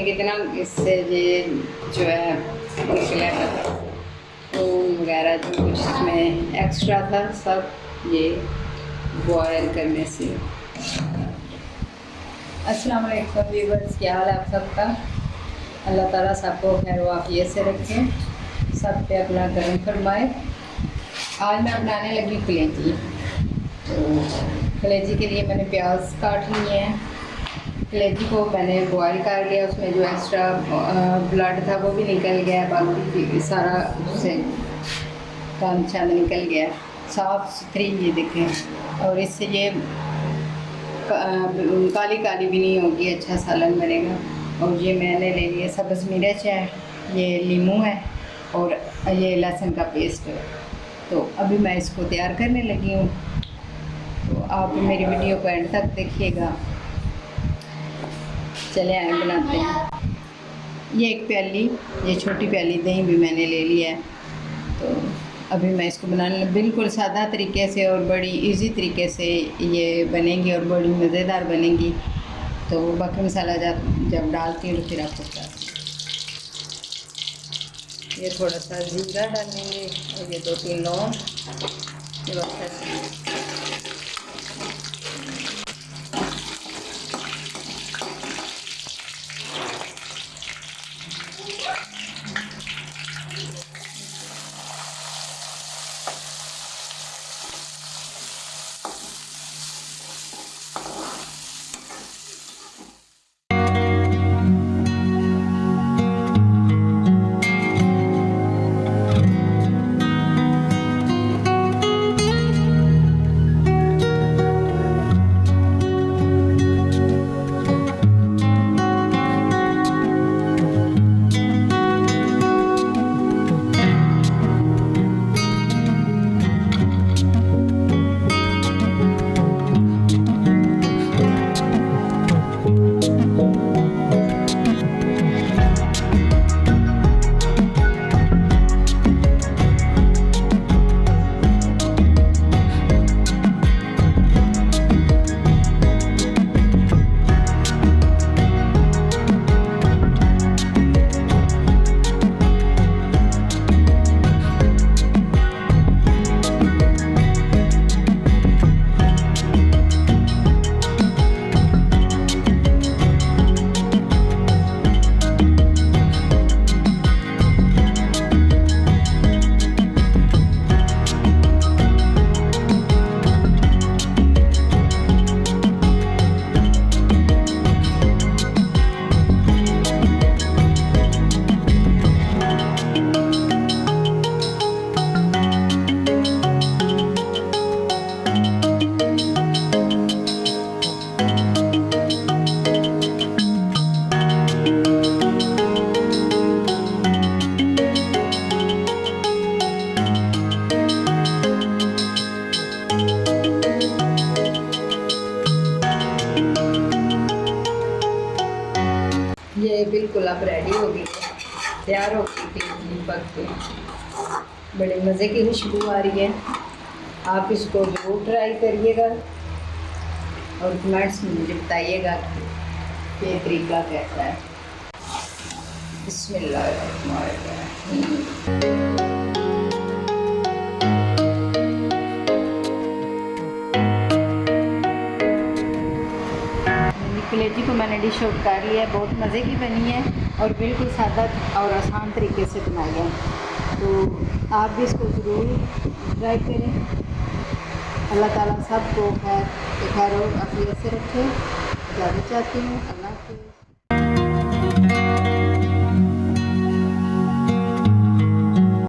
कितना इससे ये जो है निकला खून वगैरह जो कुछ इसमें एक्स्ट्रा था सब ये बॉयल करने से। अस्सलाम वालेकुम व्यूअर्स, क्या हाल है आप सबका। अल्लाह ताला सबको खैर वाफियत से रखें, सब पे अपना करम फरमाए। आज मैं बनाने लगी कलेजी। तो कलेजी के लिए मैंने प्याज काट लिए हैं। कलेजी को मैंने बॉयल कर लिया, उसमें जो एक्स्ट्रा ब्लड था वो भी निकल गया, बाकी सारा उससे काम छान निकल गया, साफ़ सुथरी ये देखें। और इससे ये काली काली भी नहीं होगी, अच्छा सालन बनेगा। और ये मैंने ले लिया सब्ज़ मिर्च है, ये नींबू है और ये लहसुन का पेस्ट है। तो अभी मैं इसको तैयार करने लगी हूँ, तो आप मेरी वीडियो को एंड तक देखिएगा। चले आए बनाते हैं। ये एक प्याली, ये छोटी प्याली दही भी मैंने ले लिया है। तो अभी मैं इसको बनाने बिल्कुल सादा तरीके से और बड़ी इजी तरीके से ये बनेगी और बड़ी मज़ेदार बनेगी। तो बाकी मसाला जब डालती हूँ तो फिर आपको बताती हूँ। ये थोड़ा सा जीरा डालेंगे और ये 2-3 लौंग, ये अच्छा ये बिल्कुल अब रेडी हो गई, तैयार हो गई थी पक के। बड़े मज़े की खुशबू आ रही है। आप इसको ज़रूर ट्राई करिएगा और कमेंट्स में मुझे बताइएगा कि ये तरीका कैसा है। बिस्मिल्लाहिर्रहमानिर्रहीम। कलेजी को मैंने डिश आउट कर लिया है, बहुत मज़े की बनी है और बिल्कुल सादा और आसान तरीके से बनाई है। तो आप भी इसको ज़रूर ट्राई करें। अल्लाह ताला सबको खैर और आफियत से रखे। इजाज़त चाहती हूँ। अल्लाह हाफ़िज़।